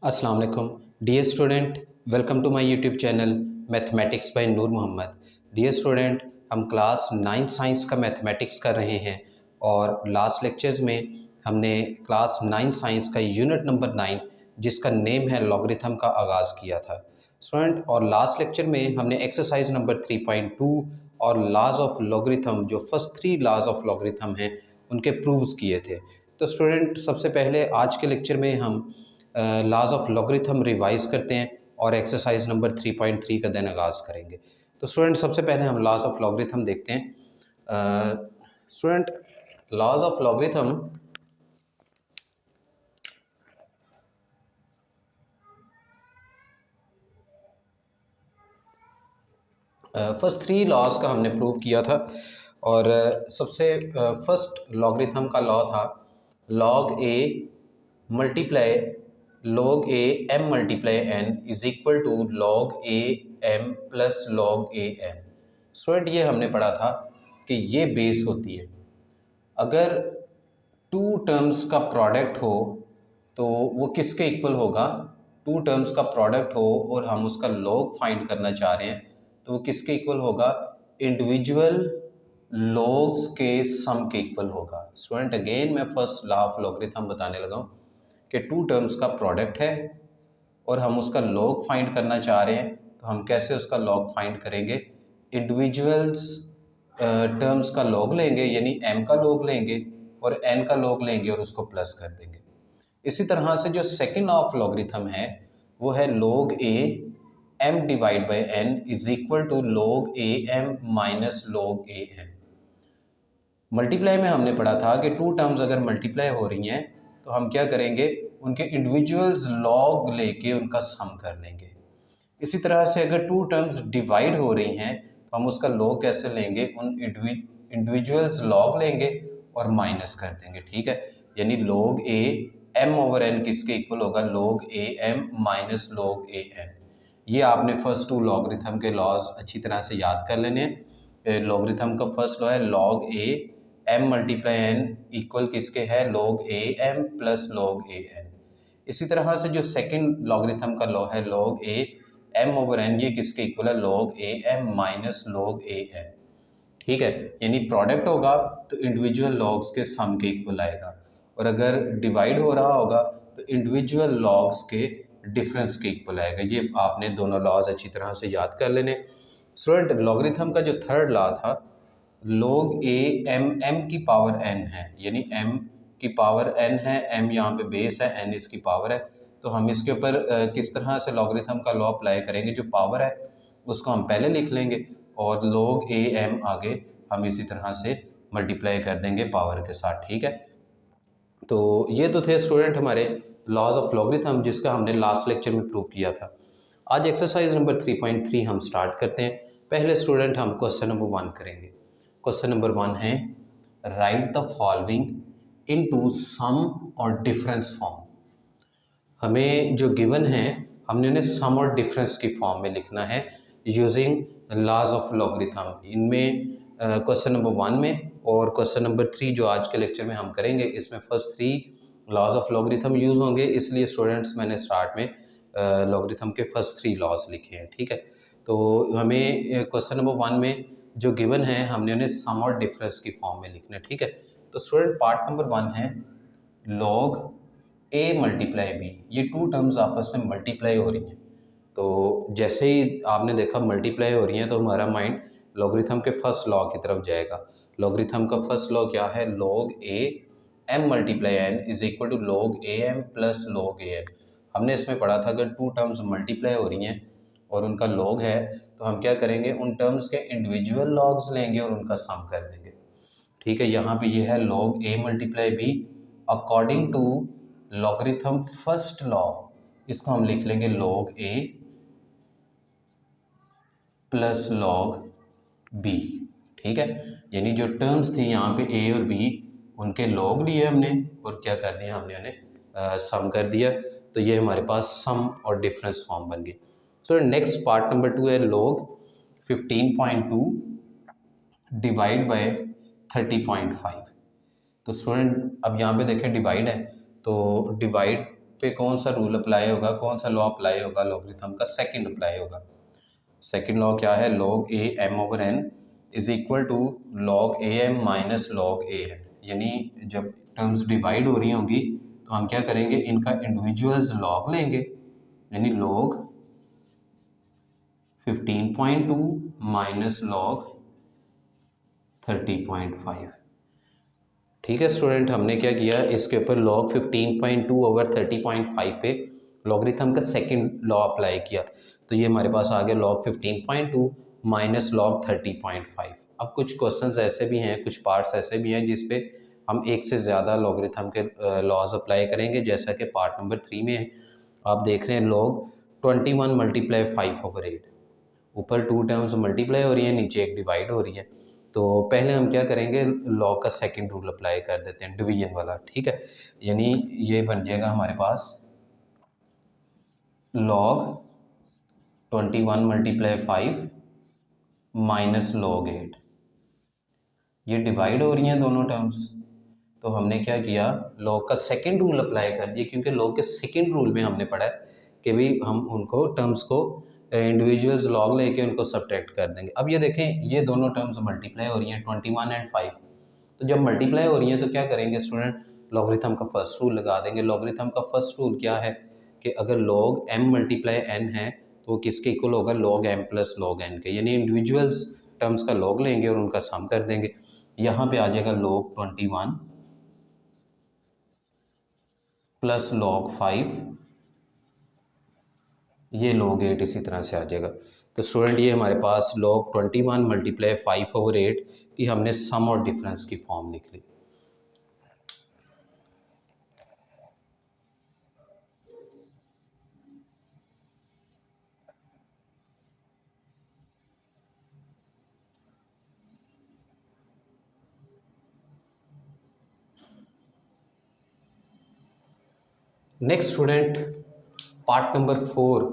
अस्सलाम वालेकुम dear student, welcome to my YouTube channel mathematics by Noor Mohammad. Dear student, हम class 9 science का mathematics कर रहे हैं और लास्ट लेक्चर्स में हमने क्लास 9 साइंस का यूनिट नंबर 9 जिसका नेम है लॉगरिथम का आगाज़ किया था स्टूडेंट। और लास्ट लेक्चर में हमने एक्सरसाइज नंबर 3.2 और लॉज ऑफ लॉगरिथम, जो फर्स्ट 3 लॉज ऑफ लॉगरिथम हैं, उनके प्रूव्स किए थे। तो स्टूडेंट, सबसे पहले आज के लेक्चर में हम लॉज ऑफ लॉगरिथम रिवाइज करते हैं और एक्सरसाइज नंबर 3.3 का दिन आगाज़ करेंगे। तो स्टूडेंट, सबसे पहले हम लॉज ऑफ लॉगरिथम देखते हैं। Student, laws of logarithm first 3 laws का हमने प्रूव किया था और सबसे फर्स्ट लॉगरिथम का लॉ था log a multiply log a m multiply n is equal to log a m plus log a n। Student, ये हमने पढ़ा था कि ये बेस होती है। अगर टू टर्म्स का प्रोडक्ट हो तो वो किसके इक्वल होगा? टू टर्म्स का प्रोडक्ट हो और हम उसका log फाइंड करना चाह रहे हैं तो वो किसके इक्वल होगा? इंडिविजुअल लॉग्स के सम के इक्वल होगा। स्टूडेंट, अगेन मैं फर्स्ट लॉ ऑफ लॉगरिथम बताने लगा हूँ कि टू टर्म्स का प्रोडक्ट है और हम उसका लॉग फाइंड करना चाह रहे हैं तो हम कैसे उसका लॉग फाइंड करेंगे? इंडिविजुअल्स टर्म्स का लॉग लेंगे, यानी m का लॉग लेंगे और n का लॉग लेंगे और उसको प्लस कर देंगे। इसी तरह से जो सेकंड लॉ ऑफ लॉगरिथम है वो है log a m divide by n is equal to log a m minus log a n। Multiply में हमने पढ़ा था कि टू टर्म्स अगर मल्टीप्लाई हो रही हैं तो हम क्या करेंगे? उनके इंडिविजुअल्स लॉग लेके उनका सम कर लेंगे। इसी तरह से अगर टू टर्म्स डिवाइड हो रही हैं तो हम उसका लॉग कैसे लेंगे? उन इंडिविजुअल्स लॉग लेंगे और माइनस कर देंगे। ठीक है, यानी log a m over n किसके इक्वल होगा? log a m minus log a n। ये आपने फर्स्ट टू लॉगरिथम के लॉज अच्छी तरह से याद कर लेने हैं। लॉगरिथम का फर्स्ट लॉ है log a m multiply n equal किसके है? log a m plus log a n। इसी तरह से जो सेकंड लॉगरिथम का लॉ है log a m over n, ये किसके इक्वल है? log a m minus log a n। ठीक है, यानी प्रोडक्ट होगा तो इंडिविजुअल लॉग्स के सम के इक्वल आएगा और अगर डिवाइड हो रहा होगा तो इंडिविजुअल लॉग्स के डिफरेंस के इक्वल आएगा। ये आपने दोनों लॉज अच्छी तरह से याद कर लेने। स्टूडेंट, लॉगरिथम का जो थर्ड लॉ था log a m की पावर n है, यानी m की पावर n है, m यहाँ पे बेस है, n इसकी पावर है। तो हम इसके ऊपर किस तरह से लॉगरिथम का लॉ अप्लाई करेंगे? जो पावर है उसको हम पहले लिख लेंगे और log a m आगे हम इसी तरह से मल्टीप्लाई कर देंगे पावर के साथ। ठीक है, तो ये तो थे स्टूडेंट हमारे लॉज ऑफ लॉगरिथम जिसका हमने लास्ट लेक्चर में प्रूव किया था। आज एक्सरसाइज नंबर 3.3 हम स्टार्ट करते हैं। पहले स्टूडेंट हम क्वेश्चन नंबर 1 करेंगे। क्वेश्चन नंबर 1 है right the following into some और डिफरेंस फॉर्म। हमें जो गिवन है हमने उन्हें सम और डिफरेंस की फॉर्म में लिखना है यूजिंग लॉज ऑफ लॉगरिथम। इनमें क्वेश्चन नंबर 1 में और क्वेश्चन नंबर 3 जो आज के लेक्चर में हम करेंगे इसमें first 3 laws of logarithm use होंगे, इसलिए स्टूडेंट्स मैंने स्टार्ट में लॉगरिथम के फर्स्ट 3 लॉज लिखे हैं। ठीक है, तो हमें क्वेश्चन नंबर 1 में जो गिवन है हमने उन्हें सम और डिफरेंस की फॉर्म में लिखना है। ठीक है, तो स्टूडेंट पार्ट नंबर 1 है log a मल्टीप्लाई b। ये टू टर्म्स आपस में मल्टीप्लाई हो रही हैं, तो जैसे ही आपने देखा मल्टीप्लाई हो रही हैं तो हमारा माइंड लॉगरिथम के फर्स्ट लॉ की तरफ जाएगा। लॉगरिथम का फर्स्ट लॉ क्या है? log a m multiply n is equal to log a m plus log a n। हमने इसमें पढ़ा था अगर टू टर्म्स मल्टीप्लाई हो रही हैं और उनका log है तो हम क्या करेंगे? उन टर्म्स के इंडिविजुअल लॉग्स लेंगे और उनका सम कर देंगे। ठीक है, यहाँ पे ये है log a multiply b according to logarithm first law, इसको हम लिख लेंगे log a प्लस log b। ठीक है, यानी जो टर्म्स थी यहाँ पे a और b उनके log लिए हमने और क्या कर दिया? हमने उन्हें सम कर दिया। तो ये हमारे पास सम और डिफरेंस फॉर्म बन गई। सो नेक्स्ट पार्ट नंबर 2 है log 15.2 डिवाइड बाय 30.5। तो स्टूडेंट अब यहाँ पे देखें डिवाइड है तो डिवाइड पे कौन सा रूल अप्लाई होगा, कौन सा लॉ अप्लाई होगा, लॉगरिथम का सेकंड अप्लाई होगा। सेकंड लॉ क्या है, log a m over n is equal to log a m minus log a n. यानी जब टर्म्स डिवाइड हो रही होंगी तो हम क्या करेंगे, इनका इंडिविजुअल्स लॉग लेंगे, यानी लॉग 15.2 माइनस लॉग 30.5। ठीक है स्टूडेंट, हमने क्या किया, इसके ऊपर log 15.2 ओवर 30.5 पे लॉगरिथम का सेकंड लॉ अप्लाई किया, तो ये हमारे पास आ गया log 15.2 माइनस log 30.5। अब कुछ क्वेश्चंस ऐसे भी हैं, कुछ पार्ट्स ऐसे भी हैं जिस पे हम एक से ज़्यादा लॉगरिथम के लॉज अप्लाई करेंगे, जैसा कि पार्ट नंबर 3 में है। आप देख रहे हैं log 21 मल्टीप्लाई 5 ओवर 8, ऊपर टू टर्म्स मल्टीप्लाई हो रही है, नीचे एक डिवाइड हो रही है। तो पहले हम क्या करेंगे, लॉग का सेकंड रूल अप्लाई कर देते हैं, डिवीजन वाला। ठीक है, यानी ये बन जाएगा हमारे पास लॉग 21 मल्टीप्लाई 5 माइनस लॉग 8। ये डिवाइड हो रही हैं दोनों टर्म्स, तो हमने क्या किया, लॉग का सेकंड रूल अप्लाई कर दिया, क्योंकि लॉग के सेकंड रूल में हमने पढ़ा है कि भाई हम उनको टर्म्स को इंडिविजुअल्स लॉग लेके उनको सब्ट्रैक्ट कर देंगे। अब ये देखें, ये दोनों टर्म्स मल्टीप्लाई हो रही हैं 21 एंड 5, तो जब मल्टीप्लाई हो रही हैं तो क्या करेंगे स्टूडेंट, लॉगरिथम का फर्स्ट रूल लगा देंगे। लॉगरिथम का फर्स्ट रूल क्या है कि अगर लॉग m मल्टीप्लाई n है तो वो किसके इक्वल होगा, log m plus log n के, यानी इंडिविजुअल्स टर्म्स का लॉग लेंगे और उनका सम कर देंगे। यहाँ पे आ जाएगा लॉग 21 प्लस लॉग 5, ये log 8 इसी तरह से आ जाएगा। तो स्टूडेंट ये हमारे पास log 21 मल्टीप्लाई 5 ओवर 8 की हमने सम और डिफरेंस की फॉर्म लिख ली। नेक्स्ट स्टूडेंट, पार्ट नंबर 4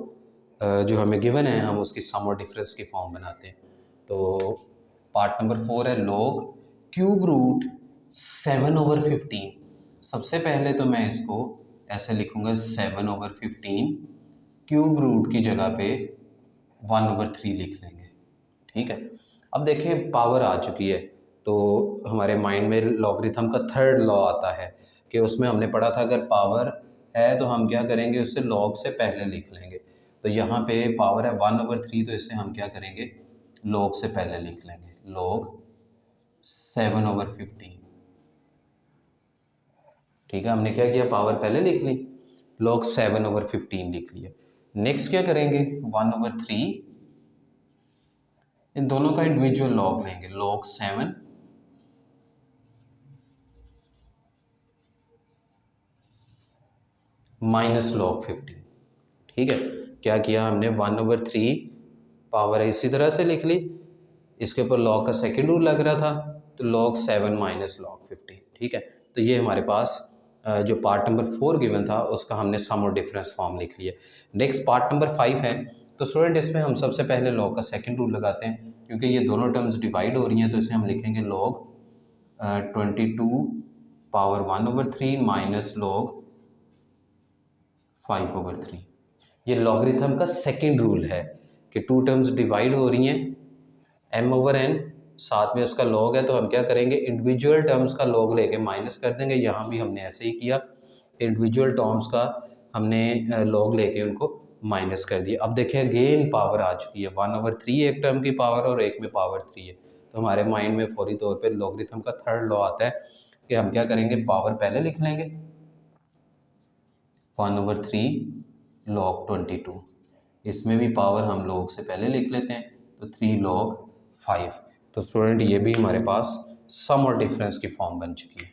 जो हमें गिवन है, हम उसकी सम और डिफरेंस की फॉर्म बनाते हैं। तो पार्ट नंबर 4 है लॉग क्यूब रूट 7 ओवर 15। सबसे पहले तो मैं इसको ऐसे लिखूंगा 7 ओवर 15, क्यूब रूट की जगह पे 1 ओवर 3 लिख लेंगे। ठीक है, अब देखें पावर आ चुकी है, तो हमारे माइंड में लॉगरिथम का थर्ड लॉ आता है कि उसमें हमने पढ़ा था अगर पावर है तो हम क्या करेंगे, उससे लॉग से पहले लिख लेंगे। तो यहाँ पे पावर है 1 ओवर 3, तो इससे हम क्या करेंगे, लॉग से पहले लिख लेंगे, लॉग 7 ओवर 15। ठीक है, हमने क्या किया, पावर पहले लिख ली, लॉग 7 ओवर 15 लिख लिया। नेक्स्ट क्या करेंगे, 1 ओवर 3, इन दोनों का इंडिविजुअल लॉग लेंगे, लॉग 7 माइनस लॉग 15। ठीक है, क्या किया हमने, 1 ओवर 3 पावर इसी तरह से लिख ली, इसके ऊपर लॉग का सेकेंड रूल लग रहा था, तो लॉग 7 माइनस लॉग 15। ठीक है, तो ये हमारे पास जो पार्ट नंबर 4 गिवन था उसका हमने सम और डिफरेंस फॉर्म लिख लिया। नेक्स्ट पार्ट नंबर 5 है, तो स्टूडेंट इसमें हम सबसे पहले लॉग का सेकेंड रूल लगाते हैं, क्योंकि ये दोनों टर्म्स डिवाइड हो रही हैं, तो इसे हम लिखेंगे log 22 power 1 over 3 minus log 5 over 3। ये लॉगरिथम का सेकेंड रूल है कि टू टर्म्स डिवाइड हो रही हैं, m ओवर n साथ में उसका लॉग है, तो हम क्या करेंगे, इंडिविजुअल टर्म्स का लॉग लेके माइनस कर देंगे। यहाँ भी हमने ऐसे ही किया, इंडिविजुअल टर्म्स का हमने लॉग लेके उनको माइनस कर दिया। अब देखिए अगेन पावर आ चुकी है, 1 ओवर 3 एक टर्म की पावर और एक में पावर 3 है, तो हमारे माइंड में फौरी तौर पे लॉगरिथम का थर्ड लॉ आता है कि हम क्या करेंगे, पावर पहले लिख लेंगे, 1 ओवर 3 लॉग 22, इसमें भी पावर हम लॉग से पहले लिख लेते हैं, तो 3 लॉग 5। तो स्टूडेंट ये भी हमारे पास सम और डिफरेंस की फॉर्म बन चुकी है।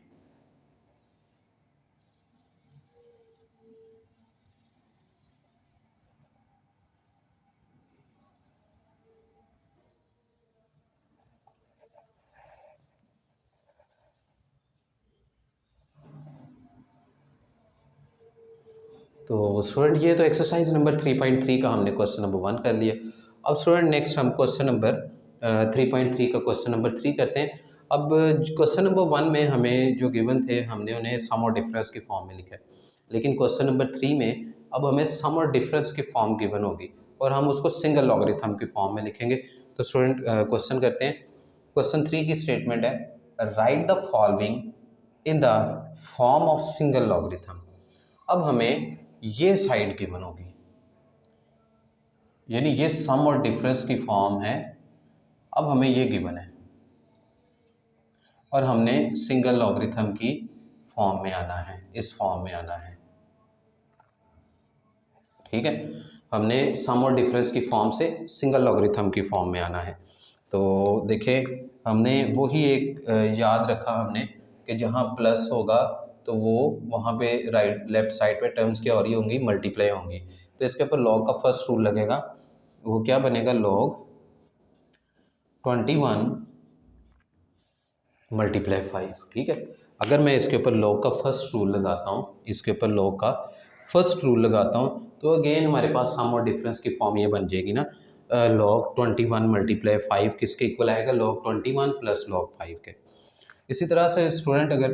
तो स्टूडेंट ये तो एक्सरसाइज नंबर 3.3 का हमने क्वेश्चन नंबर 1 कर लिया। अब स्टूडेंट नेक्स्ट हम क्वेश्चन नंबर 3.3 का क्वेश्चन नंबर 3 करते हैं। अब क्वेश्चन नंबर 1 में हमें जो गिवन थे, हमने उन्हें सम और डिफरेंस की फॉर्म में लिखा है। लेकिन क्वेश्चन नंबर 3 में अब हमें सम और डिफरेंस की फॉर्म गिवन होगी और हम उसको सिंगल लॉगरिथम की फॉर्म में लिखेंगे। तो स्टूडेंट क्वेश्चन करते हैं। क्वेश्चन 3 की स्टेटमेंट है, right the following in the form of single logarithm. अब हमें ये साइड गिवन होगी, यानी ये सम और डिफरेंस की फॉर्म है। अब हमें ये गिवन है और हमने सिंगल लॉगरिथम की फॉर्म में आना है, इस फॉर्म में आना है। ठीक है, हमने सम और डिफरेंस की फॉर्म से सिंगल लॉगरिथम की फॉर्म में आना है। तो देखिए, हमने वही एक याद रखा हमने कि जहाँ प्लस होगा तो वो वहाँ पे राइट लेफ्ट साइड पे टर्म्स क्या हो रही होंगी, मल्टीप्लाई होंगी। तो इसके ऊपर लॉग का फर्स्ट रूल लगेगा, वो क्या बनेगा, लॉग 21 मल्टीप्लाई 5। ठीक है, अगर मैं इसके ऊपर लॉग का फर्स्ट रूल लगाता हूँ, इसके ऊपर लॉग का फर्स्ट रूल लगाता हूँ, तो अगेन हमारे पास सम और डिफरेंस की फॉर्म ये बन जाएगी ना, लॉग 21 मल्टीप्लाई 5 किसके इक्वल आएगा, लॉग 21 प्लस लॉग 5 के। इसी तरह से स्टूडेंट अगर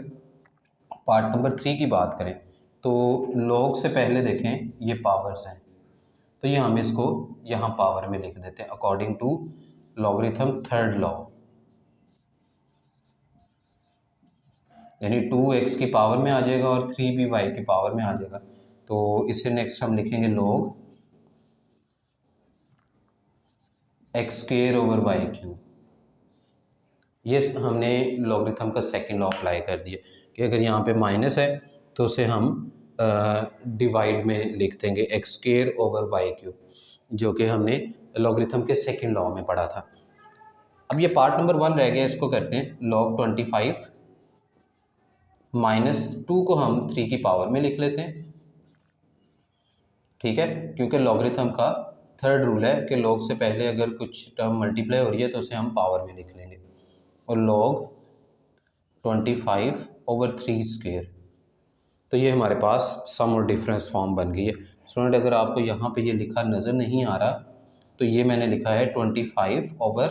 पार्ट नंबर 3 की बात करें तो लॉग से पहले देखें ये पावर्स हैं, तो ये हम इसको यहाँ पावर में लिख देते हैं according to logarithm third law, यानी 2x की पावर में आ जाएगा और 3 भी y की पावर में आ जाएगा। तो इससे नेक्स्ट हम लिखेंगे log x square over y cube. ये हमने लॉगरिथम का सेकंड लॉ अप्लाई कर दिया कि अगर यहाँ पे माइनस है तो उसे हम डिवाइड में लिख देंगे x square over y cube, जो कि हमने लॉगरिथम के सेकंड लॉ में पढ़ा था। अब ये पार्ट नंबर 1 रह गया, इसको करते हैं log 25 माइनस 2 को हम 3 की पावर में लिख लेते हैं। ठीक है, क्योंकि लॉगरिथम का थर्ड रूल है कि लॉग से पहले अगर कुछ टर्म मल्टीप्लाई हो रही है तो उसे हम पावर में लिख लेंगे। और लॉग 25 ओवर 3 स्क्वायर, तो ये हमारे पास सम और डिफरेंस फॉर्म बन गई है। स्टूडेंट अगर आपको यहाँ पे ये लिखा नज़र नहीं आ रहा तो ये मैंने लिखा है 25 ओवर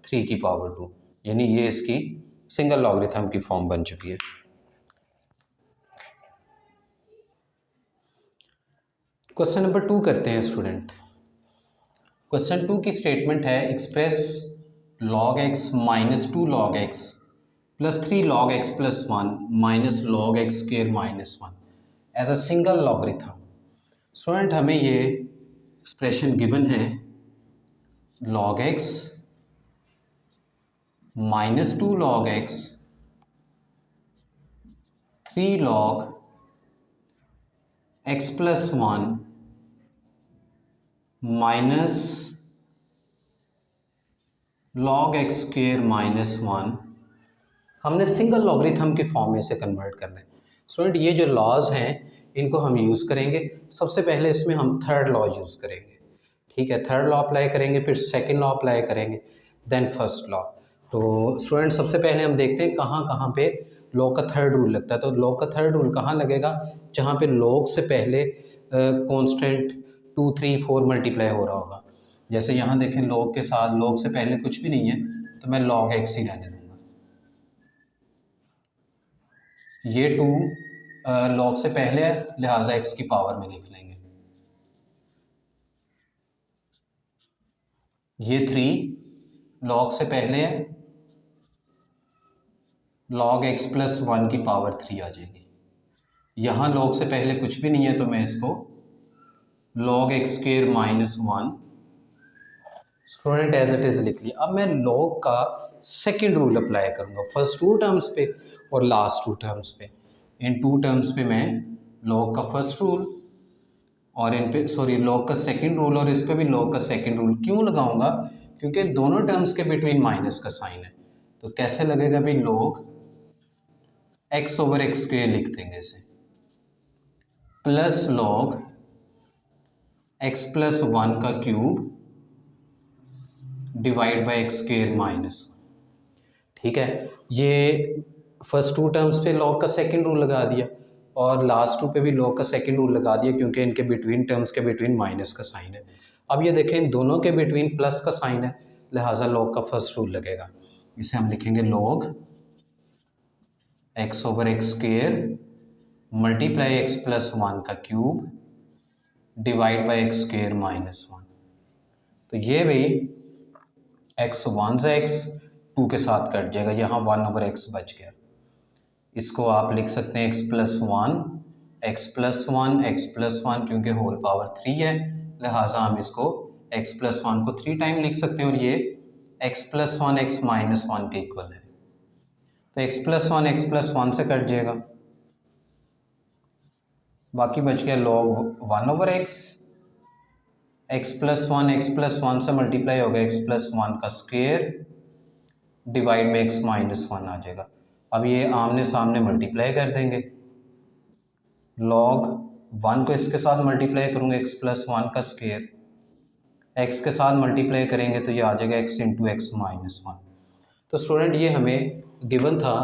3 की पावर 2, यानी ये इसकी सिंगल लॉगरिथम की फॉर्म बन चुकी है। क्वेश्चन नंबर 2 करते हैं स्टूडेंट। क्वेश्चन 2 की स्टेटमेंट है, express log x minus 2 log x plus 3 log x plus 1 minus log x square minus 1 as a single logarithm. Student हमें ये एक्सप्रेशन गिवन है log x minus 2 log x 3 log x plus 1 minus log x square minus 1, हमने single logarithm की form में से convert करना है। Student ये जो लॉज हैं इनको हम यूज़ करेंगे। सबसे पहले इसमें हम थर्ड लॉ यूज़ करेंगे। ठीक है, थर्ड लॉ अप्लाई करेंगे, फिर सेकंड लॉ अप्लाई करेंगे, देन फर्स्ट लॉ। तो स्टूडेंट सबसे पहले हम देखते हैं कहाँ कहाँ पे लॉ का थर्ड रूल लगता है। तो लॉ का थर्ड रूल कहाँ लगेगा, जहाँ पे लॉग से पहले कॉन्स्टेंट 2 3 4 मल्टीप्लाई हो रहा होगा। जैसे यहाँ देखें लॉग के साथ लॉग से पहले कुछ भी नहीं है तो मैं log x ही रहने दूँगा। ये 2 log से पहले है, लिहाजा x की पावर में लिख लेंगे। ये 3 log से पहले है, log x प्लस 1 की पावर 3 आ जाएगी। यहाँ log से पहले कुछ भी नहीं है तो मैं इसको log x square minus 1 student as it is लिख लिया। अब मैं log का सेकंड रूल अप्लाई करूँगा फर्स्ट 2 टर्म्स पे और लास्ट 2 टर्म्स पे। इन 2 टर्म्स पे मैं log का फर्स्ट रूल और इन पे log का सेकंड रूल और इस पे भी log का सेकंड रूल क्यों लगाऊंगा, क्योंकि दोनों टर्म्स के बिटवीन माइनस का साइन है। तो कैसे लगेगा भाई, log x over x square लिख देंगे इसे, प्लस log x प्लस 1 का cube divide by x square minus. ठीक है, ये फर्स्ट 2 टर्म्स पे log का सेकंड रूल लगा दिया और लास्ट 2 पे भी log का सेकंड रूल लगा दिया, क्योंकि इनके बिटवीन टर्म्स के बिटवीन माइनस का साइन है। अब ये देखें इन दोनों के बिटवीन प्लस का साइन है, लिहाजा log का फर्स्ट रूल लगेगा। इसे हम लिखेंगे log x over x square multiply x plus one का cube divide by x square minus one. तो ये भी एक्स वन से एक्स टू के साथ कट जाएगा, यहाँ वन ओवर एक्स बच गया। इसको आप लिख सकते हैं x plus one, x plus one, x plus one, क्योंकि होल पावर थ्री है, लिहाजा हम इसको एक्स प्लस वन को थ्री टाइम लिख सकते हैं और ये x plus one x minus one के इक्वल है। तो एक्स प्लस वन से कट जाएगा, बाकी बच गया log one over x, x plus one से मल्टीप्लाई होगा एक्स प्लस वन का स्क्वेयर डिवाइड में एक्स माइनस वन आ जाएगा। अब ये आमने सामने मल्टीप्लाई कर देंगे, लॉग वन को इसके साथ मल्टीप्लाई करूँगा एक्स प्लस वन का स्क्वेयर, एक्स के साथ मल्टीप्लाई करेंगे तो ये आ जाएगा x into x minus one. तो स्टूडेंट ये हमें गिवन था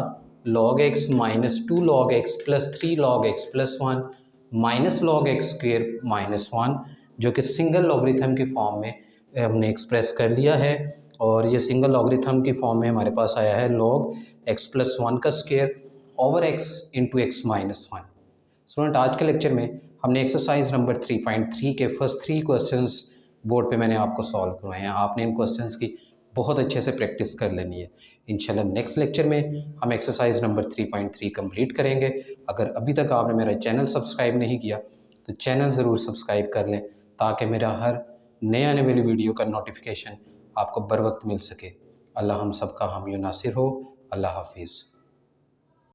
log x minus two log x plus three log x plus one minus log x square minus one, जो कि सिंगल लॉगरिथम की फॉर्म में हमने एक्सप्रेस कर लिया है। और ये सिंगल लॉगरिथम की फॉर्म में हमारे पास आया है log x प्लस वन का square over x into x minus one. Student आज के लेक्चर में हमने एक्सरसाइज नंबर 3.3 के फर्स्ट थ्री क्वेश्चंस बोर्ड पे मैंने आपको सॉल्व करवाए हैं। आपने इन क्वेश्चंस की बहुत अच्छे से प्रैक्टिस कर लेनी है। इंशाल्लाह नेक्स्ट लेक्चर में हम एक्सरसाइज नंबर 3.3 कंप्लीट करेंगे। अगर अभी तक आपने मेरा चैनल सब्सक्राइब नहीं किया तो चैनल ज़रूर सब्सक्राइब कर लें, ताकि मेरा हर नए आने वाली वीडियो का नोटिफिकेशन आपको बर वक्त मिल सके। अल्लाह हम सबका हामी नासिर हो। अल्लाह हाफिज़।